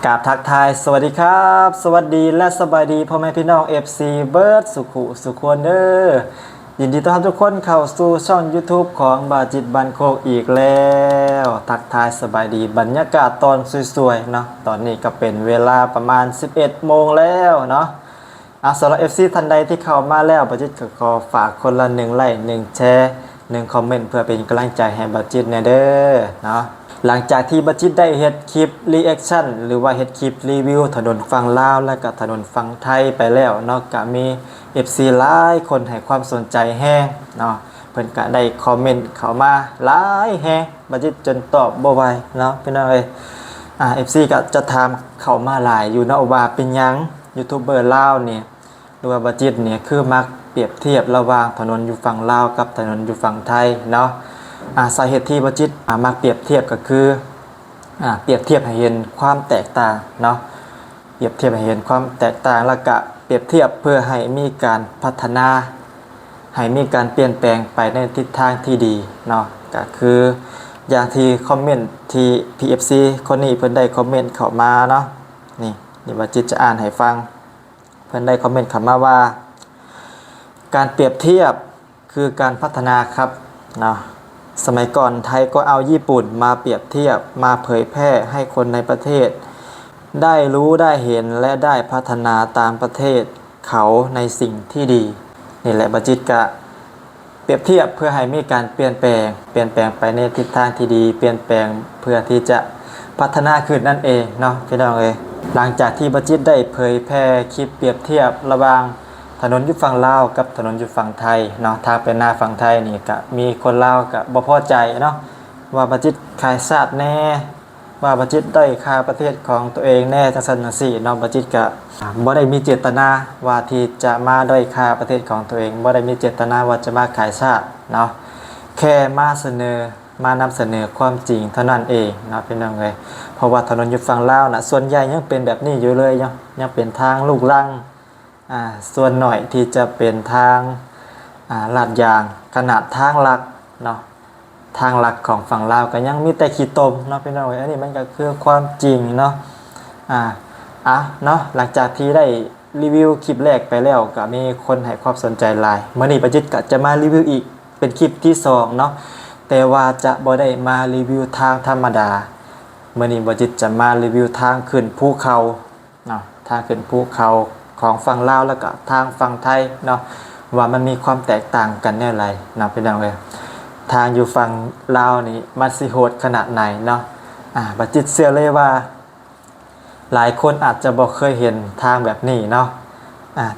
กราบทักทายสวัสดีครับสวัสดีและสบายดีพ่อแม่พี่น้อง FC เบิร์ดสุขุสุขควรเด้อยินดีต้อนรับทุกคนเข้าสู่ช่อง YouTube ของบาจิตบันโคกอีกแล้วทักทายสบายดีบรรยากาศตอนสวยๆเนาะตอนนี้ก็เป็นเวลาประมาณ 11 โมงแล้วเนาะสำหรับ FC ท่านใดที่เข้ามาแล้วบาจิตขอฝากคนละ1ไลค์1แชร์1คอมเมนต์เพื่อเป็นกำลังใจให้บาจิตแน่เด้อเนาะหลังจากที่บัจิตได้เฮ็ดคลิปรีแอคชั่นหรือว่าเฮ็ดคลิปรีวิวถนนฝั่งลาวและก็ถนนฝั่งไทยไปแล้วเนาะก็มี FC หลายคนให้ความสนใจแฮงเนาะเพิ่นก็ได้คอมเมนต์เข้ามาหลายแฮงบัจิตจนตอบบ่ไหวเนาะพี่น้องเอ้ยFC ก็จะถามเข้ามาหลายอยู่เนาะว่าเป็นหยังยูทูบเบอร์ลาวเนี่ยหรือว่าบัจิตเนี่ยคือมักเปรียบเทียบระหว่างถนนอยู่ฝั่งลาวกับถนนอยู่ฝั่งไทยเนาะสาเหตุที่บัจิตมักเปรียบเทียบก็คือเปรียบเทียบให้เห็นความแตกต่างเนาะเปรียบเทียบให้เห็นความแตกต่างแล้วก็เปรียบเทียบเพื่อให้มีการพัฒนาให้มีการเปลี่ยนแปลงไปในทิศทางที่ดีเนาะก็คืออย่างที่คอมเมนต์ที่ PFC คนนี้เพิ่นได้คอมเมนต์เข้ามาเนาะนี่บัจิตจะอ่านให้ฟังเพิ่นได้คอมเมนต์เข้ามาว่าการเปรียบเทียบคือการพัฒนาครับเนาะสมัยก่อนไทยก็เอาญี่ปุ่นมาเปรียบเทียบมาเผยแพร่ให้คนในประเทศได้รู้ได้เห็นและได้พัฒนาตามประเทศเขาในสิ่งที่ดีนี่แหละบัจิตกะเปรียบเทียบเพื่อให้มีการเปลี่ยนแปลงไปในทิศทางที่ดีเปลี่ยนแปลงเพื่อที่จะพัฒนาขึ้นนั่นเองเนาะพี่น้องเอ้ยหลังจากที่บัจิตได้เผยแพร่คลิปเปรียบเทียบระหว่างถนนอยู่ฝั่งลาวกับถนนอยู่ฝั่งไทยเนาะถ้าเป็นหน้าฝั่งไทยนี่ก็มีคนลาวก็บ่พอใจเนาะว่าบัจิตขายชาติแน่ว่าบัจิตด้อยค่าประเทศของตัวเองแน่จังซั่นจังซี่เนาะบัจิตก็บ่ได้มีเจตนาว่าที่จะมาด้อยค่าประเทศของตัวเองบ่ได้มีเจตนาว่าจะมาขายชาติเนาะแค่มานำเสนอความจริงเท่านั้นเองเนาะพี่น้องเอ้ยเพราะว่าถนนอยู่ฝั่งลาวน่ะส่วนใหญ่ยังเป็นแบบนี้อยู่เลยเนาะยังเป็นทางลูกรังส่วนหน่อยที่จะเป็นทางลาดยางขนาดทางหลักเนาะทางหลักของฝั่งลาวก็ยังมีแต่ขี้ตมเนาะพี่น้องอันนี้มันก็คือความจริงเนาะเนาะหลังจากที่ได้รีวิวคลิปแรกไปแล้วก็มีคนให้ความสนใจหลายมื้อนี้บัจิตก็จะมารีวิวอีกเป็นคลิปที่2เนาะแต่ว่าจะบ่ได้มารีวิวทางธรรมดามื้อนี้บัจิตจะมารีวิวทางขึ้นภูเขาเนาะทางขึ้นภูเขาของฝั่งลาวแล้วก็ทางฝั่งไทยเนาะว่ามันมีความแตกต่างกันแน่ไรเนาะพี่น้องเอ้ยทางอยู่ฝั่งลาวนี่มันสิโหดขนาดไหนเนาะบัจิตเชื่อเลยว่าหลายคนอาจจะบ่เคยเห็นทางแบบนี้เนาะ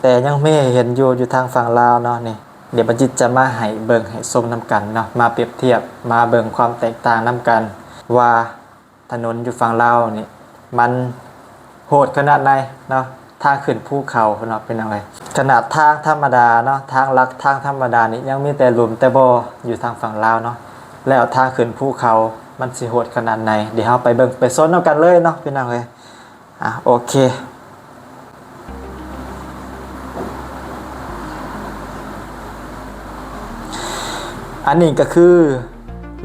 แต่ยังไม่เห็นอยู่ทางฝั่งลาวเนาะนี่เดี๋ยวบัจิตจะมาให้เบิ่งให้ชมนำกันเนาะมาเปรียบเทียบมาเบิ่งความแตกต่างนำกันว่าถนนอยู่ฝั่งลาวนี่มันโหดขนาดไหนเนาะทางขึ้นภูเขาเนาะเป็นยังไงขนาดทางธรรมดาเนาะทางลักทางธรรมดานี่ยังมีแต่หลุมแต่บ่ออยู่ทางฝั่งลาวเนาะแล้วทางขึ้นภูเขามันสิโหดขนาดไหนเดี๋ยวเราไปเบิ่งไปซ้นเอากันเลยเนาะเป็นยังไงโอเคอันนี้ก็คือ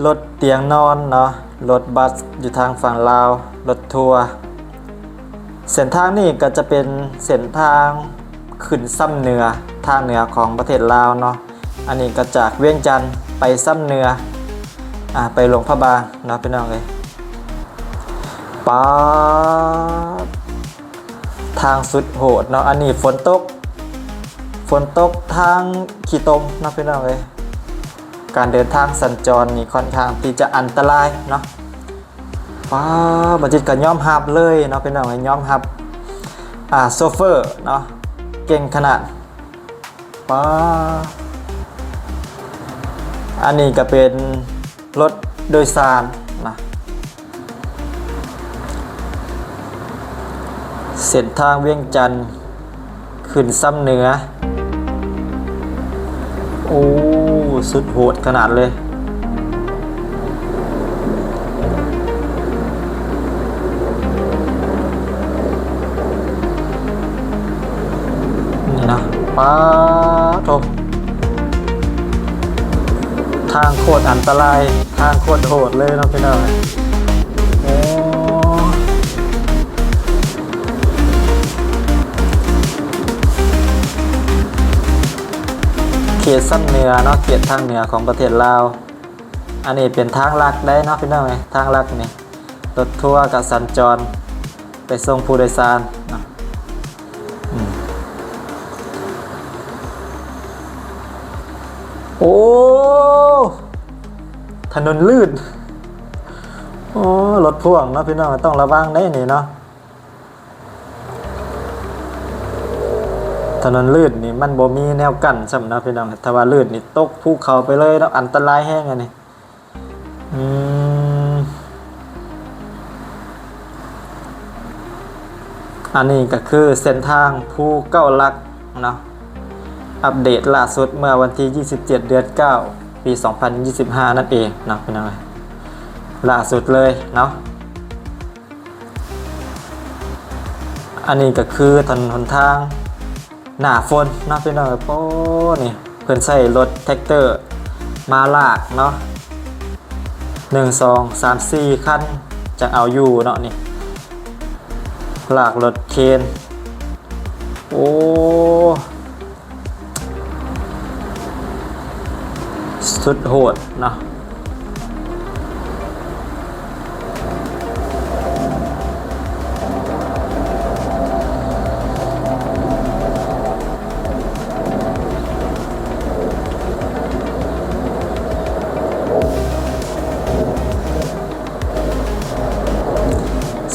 รถเตียงนอนเนาะรถบัสอยู่ทางฝั่งลาวรถทัวร์เส้นทางนี้ก็จะเป็นเส้นทางขึ้นซ้ำเหนือทางเหนือของประเทศลาวเนาะอันนี้ก็จากเวียงจันทร์ไปซ้ำเหนือไปหลวงพระบางเนาะพี่น้องเลยป๊าดทางสุดโหดเนาะอันนี้ฝนตกทางขี้ตมเนาะพี่น้องเลยการเดินทางสัญจรนี่ค่อนข้างที่จะอันตรายเนาะบัจิตก็ยอมรับเลยเนาะเป็นน้องยอมรับโซเฟอร์เนาะเก่งขนาดอันนี้ก็เป็นรถโดยสารนะเส้นทางเวียงจันทร์ขึ้นซ้ำเหนือโอ้สุดโหดขนาดเลยนี่นะโถทางโคตรอันตรายทางโคตรโหดเลยนะพี่น้อง ขตซ้ำเหนือเนาะเขตทางเหนือของประเทศลาวอันนี้เป็นทางลักได้เนาะพี่น้องไงทางลักนี่รถทัวร์กับสัญจรไปส่งผู้โดยสารเนาะโอ้ถนนลื่นโอ้รถพ่วงเนาะพี่น้องต้องระวังได้นี่เนาะถนนลื่นนี่มันบ่มีแนวกั้นสำนะพี่น้องถ้าว่าลื่นนี่ตกภูเขาไปเลยแล้วอันตรายแห้งอันนี้อันนี้ก็คือเส้นทางภูเก้าลักเนาะอัปเดตล่าสุดเมื่อวันที่27 เดือน 9 ปี 2025 นั่นเองเนาะพี่น้องล่าสุดเลยเนาะอันนี้ก็คือถนนหนทางหน้าฝนเนาะพี่น้องโอ้นี่เพิ่นใช้รถแท็กเตอร์มาลากเนาะ1 2 3 4คันจังเอาอยู่เนาะนี่ลากรถเคนโอ้สุดโหดเนาะ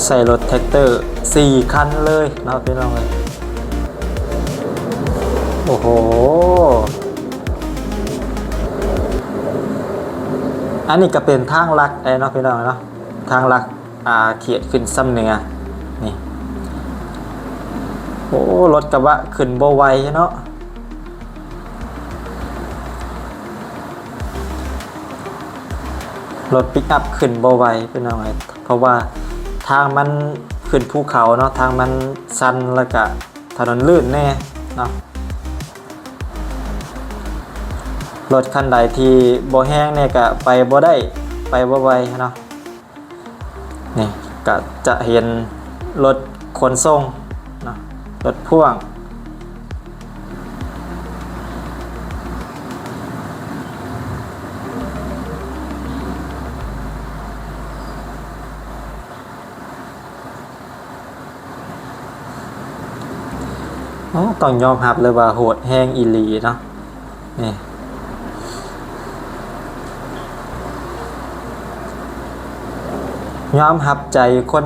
ใส่รถแท็กเตอร์4คันเลยเนาะพี่น้องเลยโอ้โหอันนี้ก็เป็นทางลักไอ้เนาะพี่น้องเนาะทางลักเขียดขึ้นซ้ำเหนือนี่โอ้รถกระบะขึ้นบ่ไหวเนาะรถปิกอัพขึ้นบ่ไหวพี่น้องเลยเพราะว่าทางมันขึ้นภูเขาเนาะทางมันชันแล้วก็ถนนลื่นแน่เนาะรถคันใดที่บ่แห้งเนี่ยก็ไปบ่ได้ไปบ่ไหวเนาะนี่ก็จะเห็นรถขนส่งเนาะรถพ่วงต้องยอมรับเลยว่าโหดแห้งอีหลีเนาะนี่ยอมรับใจคน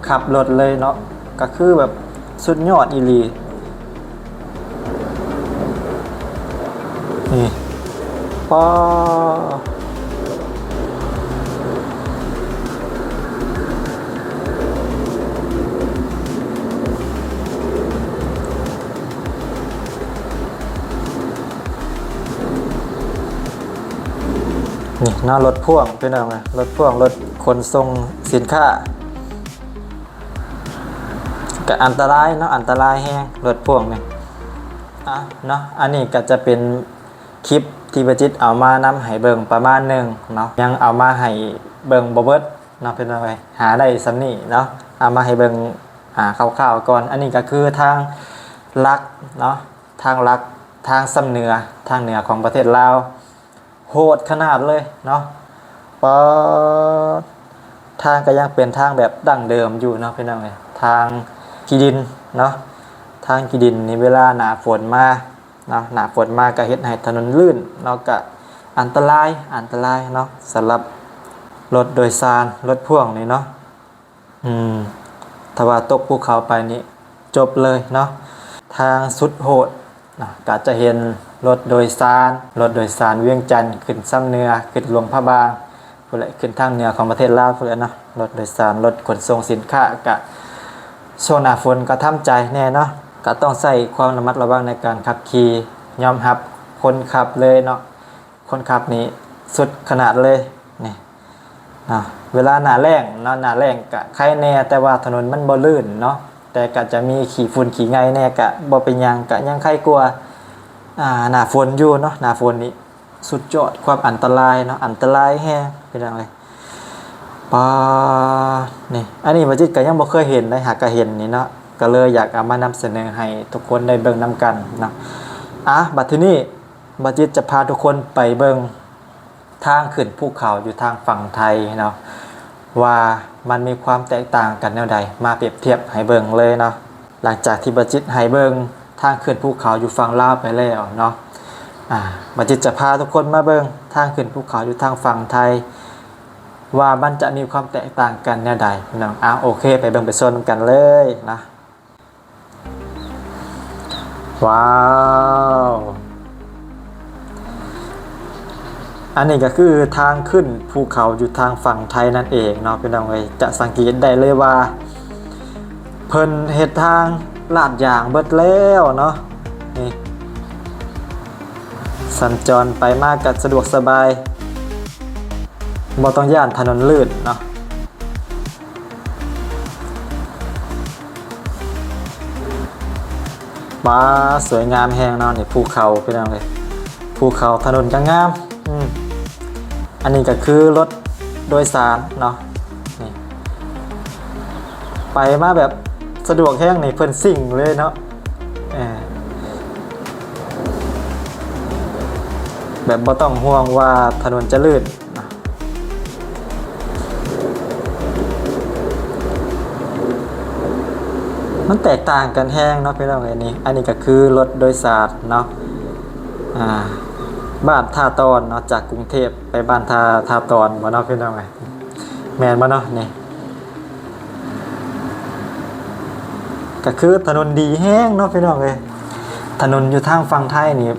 ขับรถเลยเนาะก็คือแบบสุดยอดอีหลีนี่ปอนี่น่ารถพ่วงเป็นอะไรรถพ่วงรถขนส่งสินค้าก็อันตรายเนาะอันตรายแฮงรถพ่วงเนี่ยเนาะอันนี้ก็จะเป็นคลิปที่ประจิตเอามานำให้เบิ่งประมาณหนึ่งเนาะยังเอามาให้เบิ่งบ่เบิดเนาะเป็นอะไรหาได้ซ้ำนี่เนาะเอามาให้เบิ่งคร่าวๆก่อนอันนี้ก็คือทางลักเนาะทางลักทางซ้ำเหนือทางเหนือของประเทศลาวโหดขนาดเลยเนาะปอทางก็ยังเป็นทางแบบดั้งเดิมอยู่เนาะพี่น้องเลยทางขี้ดินเนาะทางขี้ดินนี่เวลาหนาฝนมาเนาะหนาฝนมาก็เฮ็ดให้ถนนลื่นเนาะก็อันตรายเนาะสำหรับรถโดยสารรถพ่วงนี่เนาะถ้าว่าตกภูเขาไปนี่จบเลยเนาะทางสุดโหดนะก็จะเห็นรถโดยสารเวียงจันทร์ขึ้นซ้ำเหนือขึ้นหลวงพระบางพุ่นแหละขึ้นทางเหนือของประเทศลาวพุ่นแหละเนาะรถโดยสารรถขนส่งสินค้ากะโซนหน้าฝนก็ทำใจแน่เนาะก็ต้องใส่ความระมัดระวังในการขับขี่ยอมรับคนขับเลยเนาะคนขับนี้สุดขนาดเลยนี่นะเวลาหน้าแล้งเนาะหน้าแล้งกะใครแน่แต่ว่าถนนมันบ่ลื่นเนาะแต่ก็จะมีขี่ฝุ่นขี่ไงแน่กะบ่เป็นหยังกะยังใครกลัวหน้าฝนอยู่เนาะหน้าฝนนี้สุดยอดความอันตรายเนาะอันตรายแฮงเป็นจังไดปานี่อันนี้บ่จิตก็ยังบ่เคยเห็นเลยหากก็เห็นนี่เนาะก็เลยอยากเอามานำเสนอให้ทุกคนได้เบิ่งนํกันเนาะบัดทีนี้ บาจิตจะพาทุกคนไปเบิ่งทางขึ้นภูเขาอยู่ทางฝั่งไทยเนาะว่ามันมีความแตกต่างกันแนวใดมาเปรียบเทียบให้เบิ่งเลยเนาะหลังจากที่บาจิตให้เบิ่งทางขึ้นภูเขาอยู่ฝั่งลาวไปแล้วเนาะบาจิตจะพาทุกคนมาเบิ่งทางขึ้นภูเขาอยู่ทางฝั่งไทยว่ามันจะมีความแตกต่างกันแนวใดพี่น้องโอเคไปเบิ่งไปชมกันเลยนะว้าวอันนี้ก็คือทางขึ้นภูเขาอยู่ทางฝั่งไทยนั่นเองเนาะพี่น้องเอ้ยจะสังเกตได้เลยว่าเพิ่นเฮ็ดทางลาดยางเบิดแล้วเนาะนี่สัญจรไปมากก็สะดวกสบายบ่ต้องย่านถนนลื่นเนาะว้าสวยงามแฮงเนาะนี่ภูเขาพี่น้องเอ้ยภูเขาถนนก็งามอันนี้ก็คือรถโดยสารเนาะนี่ไปมาแบบสะดวกแห้งนี่เพิ่นซิ่งเลยเนาะแบบบ่ต้องห่วงว่าถนนจะลื่นนะมันแตกต่างกันแห้งเนาะพี่น้องอันนี้ก็คือรถโดยสารเนาะบ้านท่าตอนเนาะจากกรุงเทพไปบ้านท่าตอนมาเนาะพี่น้องแมนมาเนาะนี่ก็คือถนนดีแห้งเนาะพี่น้องถนนอยู่ทางฝั่งไทยนี่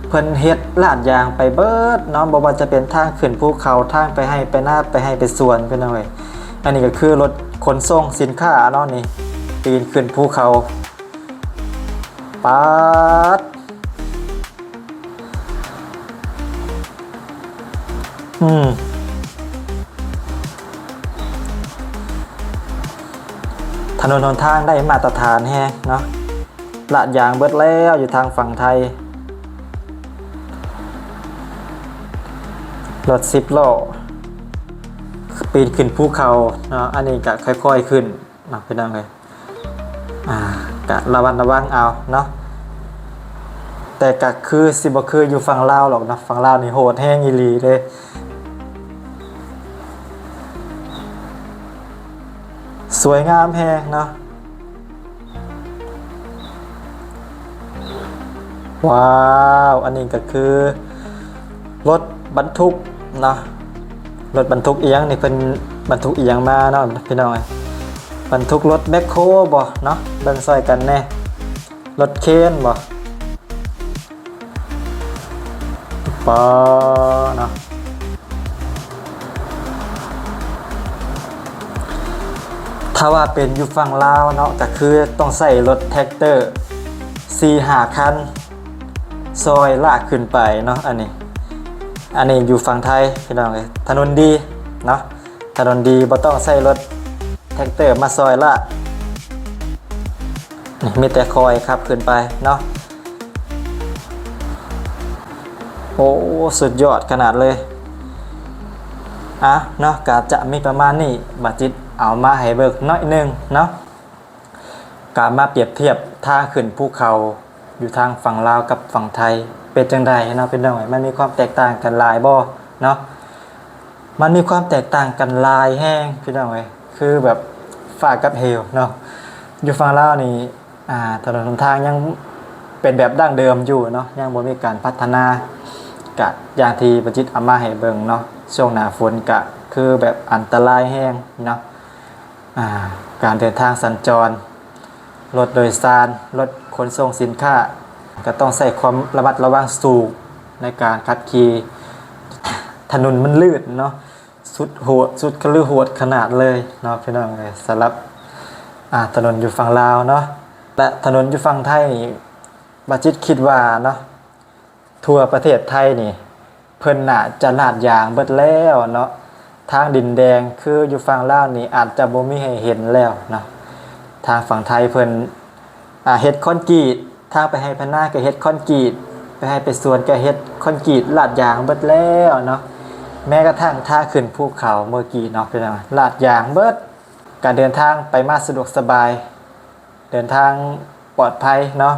เพิ่นเฮ็ดลาดยางไปเบิดเนาะบ่ว่าจะเป็นทางขึ้นภูเขาทางไปให้ไปหน้าไปให้ไปสวนพี่น้องอันนี้ก็คือรถขนส่งสินค้าเนาะนี่ปีนขึ้นภูเขาป๊าดถนนหนทางได้มาตรฐานแฮะเนาะลาดยางเบิดแล้วอยู่ทางฝั่งไทยรถ10 ล้อปีนขึ้นภูเขาเนาะอันนี้ก็ค่อยๆขึ้นเนาะพี่น้องก็ระวังเอาเนาะแต่ก็คือสิบ่คืออยู่ฝั่งลาวหรอกนะฝั่งลาวนี่โหดแห้งอีหลีเลยสวยงามแฮงเนาะว้าวอันนี้ก็คือรถบรรทุกเนาะรถบรรทุกเอียงนี่เป็นบรรทุกเอียงมาเนาะพี่น้องบรรทุกรถแมคโครบ่เนาะเบิ่งซอยกันแน่รถเคนบ่ปอเนาะถ้าว่าเป็นอยู่ฝั่งลาวเนาะก็คือต้องใส่รถแท็กเตอร์4-5 คันซอยลากขึ้นไปเนาะอันนี้อยู่ฝั่งไทยพี่น้องถนนดีเนาะถนนดีบ่ต้องใส่รถแท็กเตอร์มาซอยลากนี่มีแต่คอยขับขึ้นไปเนาะโอ้สุดยอดขนาดเลยเนาะก็จะมีประมาณนี้บาจิตเอามาให้เบิกน้อยนึงเนาะการมาเปรียบเทียบทางขึ้นภูเขาอยู่ทางฝั่งลาวกับฝั่งไทยเป็นจังใดเนาะเป็นจังไดมันมีความแตกต่างกันหลายบ่เนาะมันมีความแตกต่างกันหลายแห้งพี่น้องคือแบบฟ้ากับเหวเนาะอยู่ฝั่งลาวนี่ถนนหนทางยังเป็นแบบดั้งเดิมอยู่เนาะยังบ่มีการพัฒนากะอย่างที่บาจิตเอามาให้เบิ่งเนาะช่วงหน้าฝนกะคือแบบอันตรายแห้งเนาะการเดินทางสัญจรรถโดยสารรถขนส่งสินค้าก็ต้องใส่ความระมัดระวังสูงในการขับขี่ถนนมันลื่นเนาะสุดโหดสุดกระลือโหดขนาดเลยเนาะพี่น้องสำหรับถนนอยู่ฝั่งลาวเนาะและถนนอยู่ฝั่งไทยนี่บาจิตคิดว่าเนาะทั่วประเทศไทยนี่เพิ่นน่าจะลาดยางเบิดแล้วเนาะทางดินแดงคืออยู่ฝั่งลาวนี่อาจจะบ่มีให้เห็นแล้วเนาะทางฝั่งไทยเพิ่นเฮ็ดคอนกรีตทางไปให้พนาก็เฮ็ดคอนกรีตไปให้ไปสวนก็เฮ็ดคอนกรีตลาดยางเบิดแล้วเนาะแม้กระทั่งทางขึ้นภูเขาเมื่อกี้เนาะพี่น้องลาดยางเบิดการเดินทางไปมาสะดวกสบายเดินทางปลอดภัยเนาะ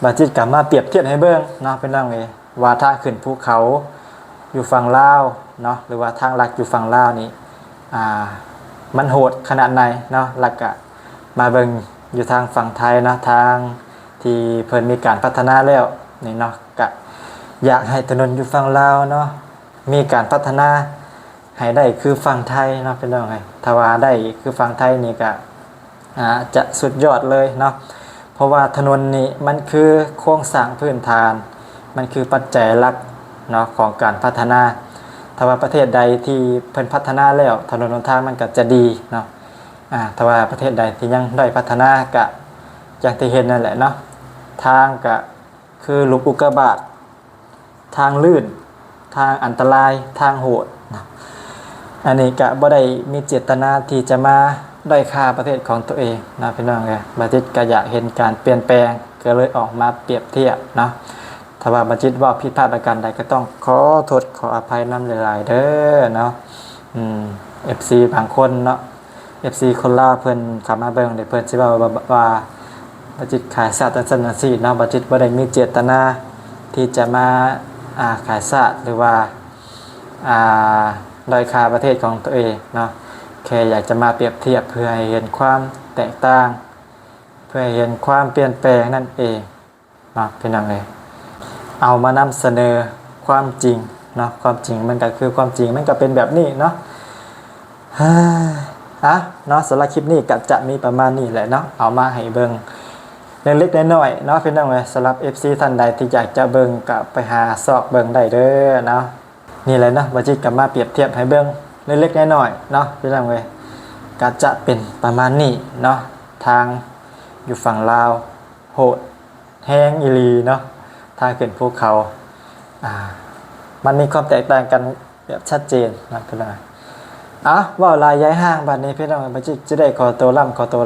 บาจิตกลับมาเปรียบเทียบให้เบิ่งเนาะเป็นเรื่องเลยว่าทางขึ้นภูเขาอยู่ฝั่งลาวเนาะหรือว่าทางลัดอยู่ฝั่งลาวนี่มันโหดขนาดไหนเนาะแล้วก็มาเบิ่งอยู่ทางฝั่งไทยเนาะทางที่เพิ่นมีการพัฒนาแล้วนี่เนาะก็อยากให้ถนนอยู่ฝั่งลาวเนาะมีการพัฒนาให้ได้คือฝั่งไทยเนาะเป็นเรื่องไงถ้าว่าได้คือฝั่งไทยนี่ก็จะสุดยอดเลยเนาะเพราะว่าถนนนี้มันคือโครงสร้างพื้นฐานมันคือปัจจัยหลักเนาะของการพัฒนาถ้าว่าประเทศใดที่เพิ่นพัฒนาแล้วถนนหนทางมันก็จะดีเนาะถ้าว่าประเทศใดที่ยังด้อยพัฒนาก็อย่างที่เห็นนั่นแหละเนาะทางก็คือหลุมอุกกาบาตทางลื่นทางอันตรายทางโหดนะอันนี้ก็บ่ได้มีเจตนาที่จะมาด้อยค่าประเทศของตัวเองนะพี่น้องบาจิตก็อยากเห็นการเปลี่ยนแปลงก็เลยออกมาเปรียบเทียบเนาะถ้าว่าบาจิตว่าผิดพลาดประการใดก็ต้องขอโทษขออภัยนำหลายๆเด้อเนาะFC บางคนเนาะ FC คนลาวเพิ่นเข้ามาเบิ่งได้เพิ่นสิว่าบาจิตขายสัตว์จังซี่เนาะบาจิตบ่ได้มีเจตนาที่จะมาขายสัตว์หรือว่าด้อยค่าประเทศของตัวเองเนาะแค่อยากจะมาเปรียบเทียบเพื่อให้เห็นความแตกต่างเพื่อให้เห็นความเปลี่ยนแปลงนั่นเองเนาะพี่น้องเอามานำเสนอความจริงเนาะความจริงมันก็คือความจริงมันก็เป็นแบบนี้เนาะเนาะสำหรับคลิปนี้ก็จะมีประมาณนี้แหละเนาะเอามาให้เบิ่งเล็กๆน้อยๆเนาะพี่น้องสำหรับ FC ท่านใดที่อยากจะเบิ่งก็ไปหาซอกเบิ่งได้เด้อเนาะนี่แหละเนาะบาจิตก็มาเปรียบเทียบให้เบิ่งเล็กๆน้อยๆเนาะพี่น้องก็จะเป็นประมาณนี้เนาะทางอยู่ฝั่งลาวโหดแห้งอีหลีเนาะทางขึ้นภูเขามันมีความแตกต่างกันแบบชัดเจนนะพี่น้องว่าลายย้ายห้างบัดนี้พี่น้องบาจิตจะได้ขอตัว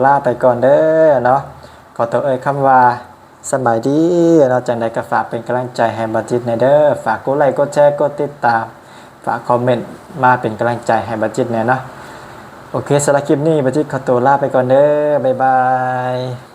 ลาไปก่อนเด้อเนาะขอตัวคำว่าสบายดีเนาะจังใดก็ฝากเป็นกำลังใจให้บาจิตในเด้อฝากกดไลค์กดแชร์กดติดตามฝากคอมเมนต์มาเป็นกำลังใจให้บาจิตเนี่ยเนาะโอเคสำหรับคลิปนี้บาจิตขอตัวลาไปก่อนเด้อบ๊ายบาย